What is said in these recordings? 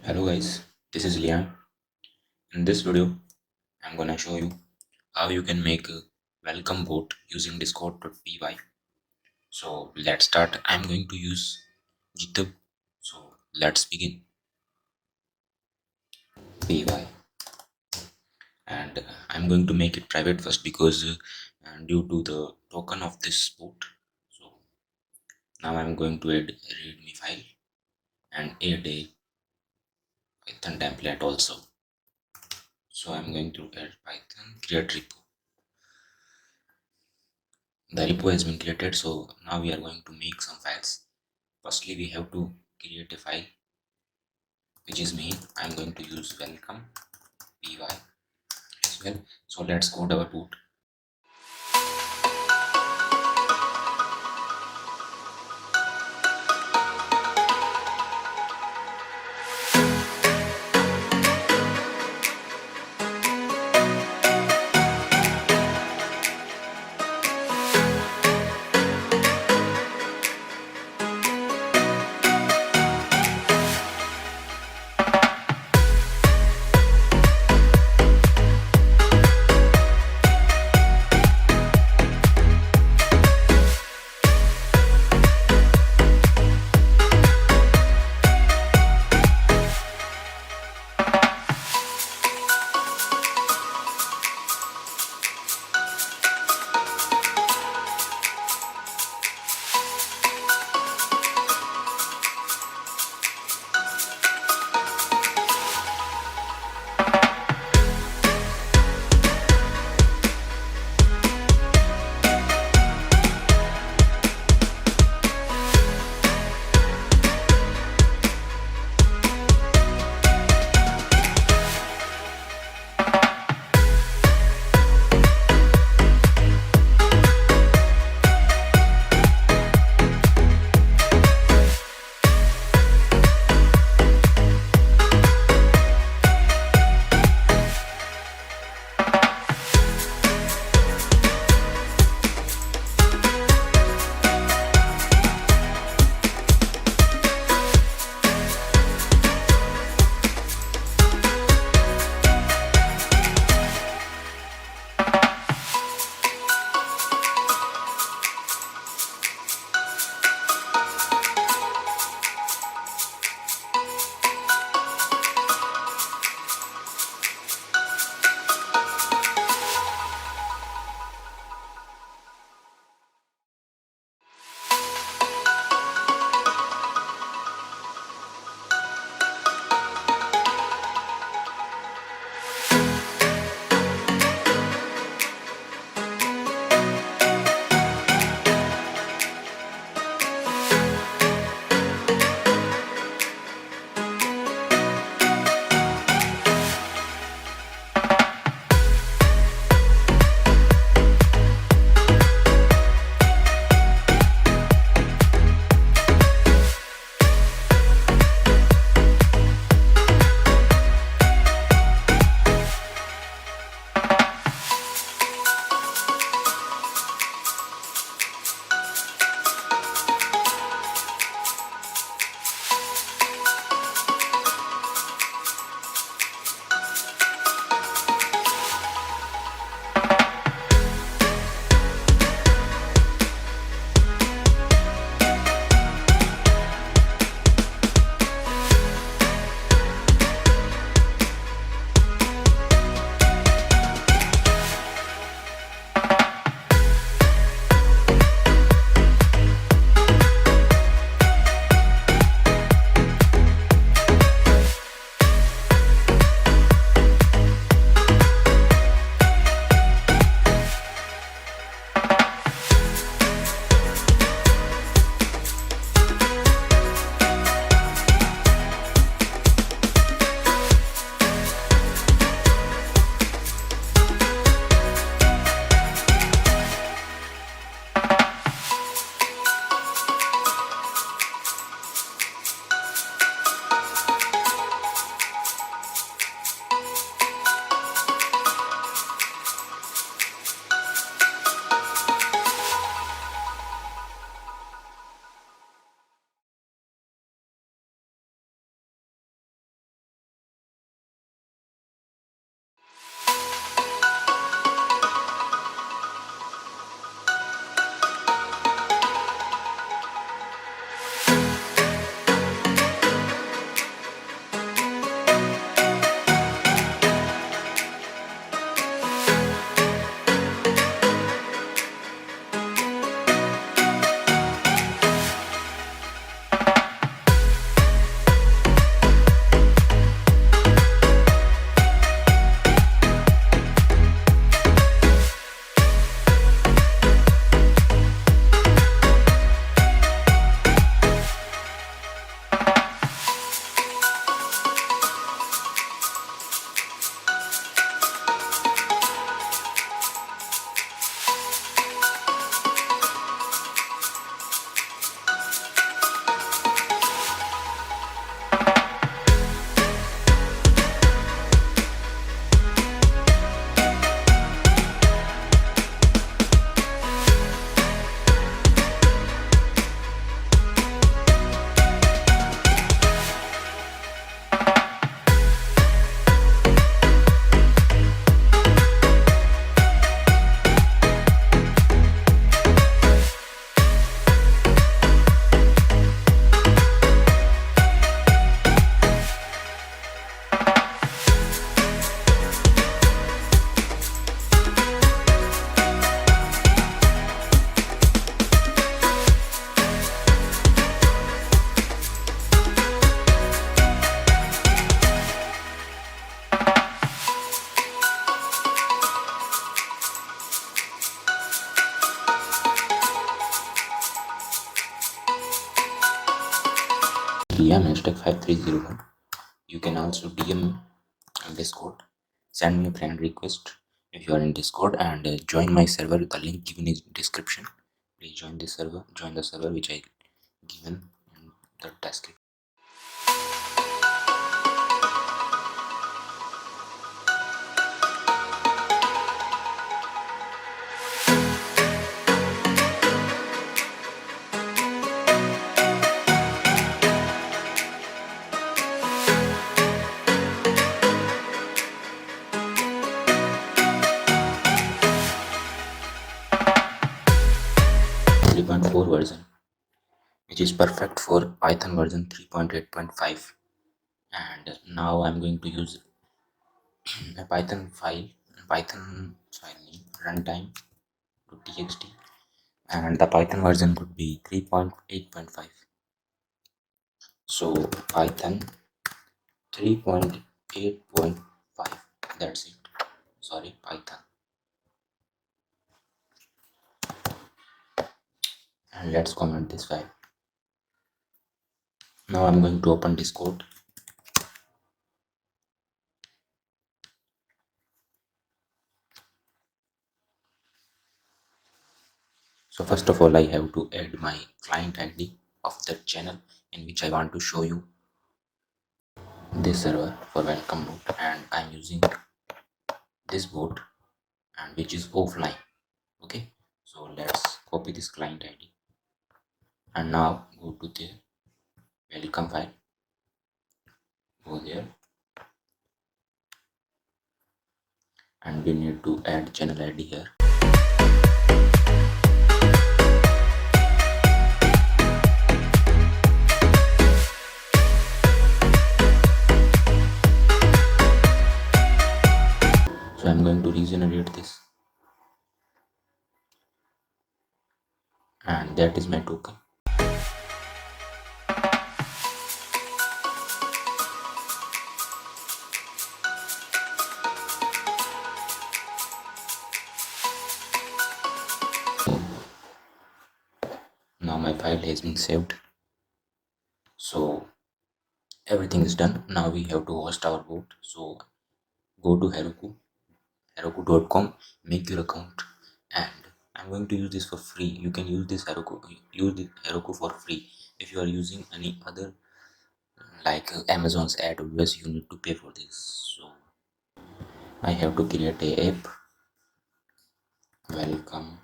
Hello guys, this is Liam. In this video, I'm gonna show you how you can make a welcome bot using discord.py. So let's start. I'm going to use GitHub. So let's begin. Py, and I'm going to make it private first because due to the token of this bot. So now I'm going to add a readme file and add a Python template also. So I'm going to add Python create repo. The repo has been created, so now we are going to make some files. Firstly, we have to create a file which is main. I'm going to use welcome py as well. So let's code our boot. #5301. You can also DM me on Discord. Send me a friend request if you are in Discord, and join my server. The link given in description. Please join this server. Join the server which I given in the description. Three point four version, which is perfect for Python version 3.8.5. And now I'm going to use a Python file name runtime.txt, and the Python version could be 3.8.5. So Python 3.8.5. That's it. Sorry, Python. And let's comment this file. Now I'm going to open Discord. So first of all, I have to add my client ID of the channel in which I want to show you this server for welcome boot, and I'm using this boot, and which is offline. Okay, so let's copy this client ID and now go to the welcome file. Go there, and we need to add channel ID here. So I'm going to regenerate this, and that is my token. Now my file has been saved. So everything is done. Now we have to host our boot. So go to heroku.com, make your account, and I'm going to use this for free. You can use this Heroku for free. If you are using any other like Amazon's AWS, you need to pay for this. So I have to create a app, welcome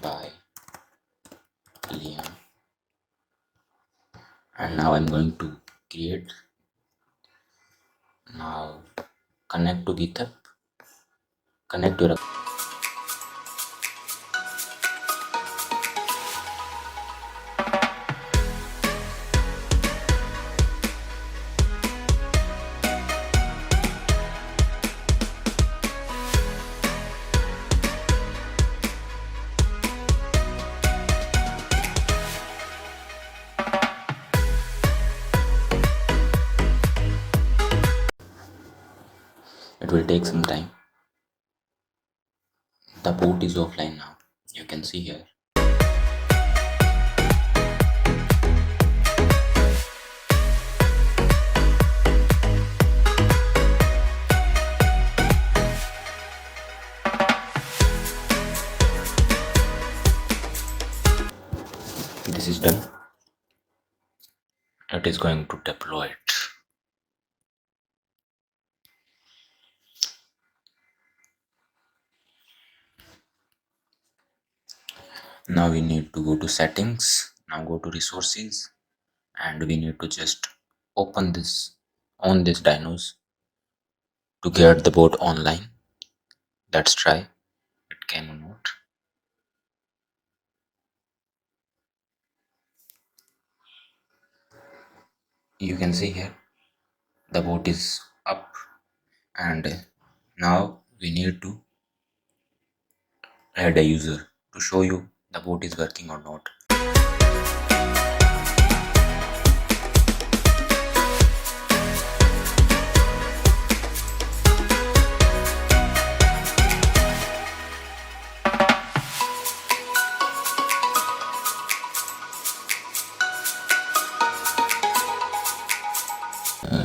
by Liam, and now I'm going to create. Now connect to GitHub, connect your. It will take some time. The boot is offline now. You can see here. This is done. It is going to deploy it. Now we need to go to settings. Now go to resources, and we need to just open this on this dynos to get the boat online. Let's try. It came or not. You can see here the boat is up, and now we need to add a user to show you the boat is working or not.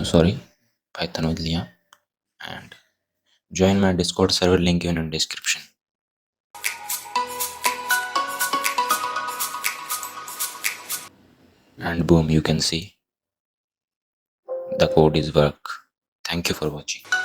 sorry, Python with लिया, and join my Discord server, link given in description. And boom, you can see the code is work. Thank you for watching.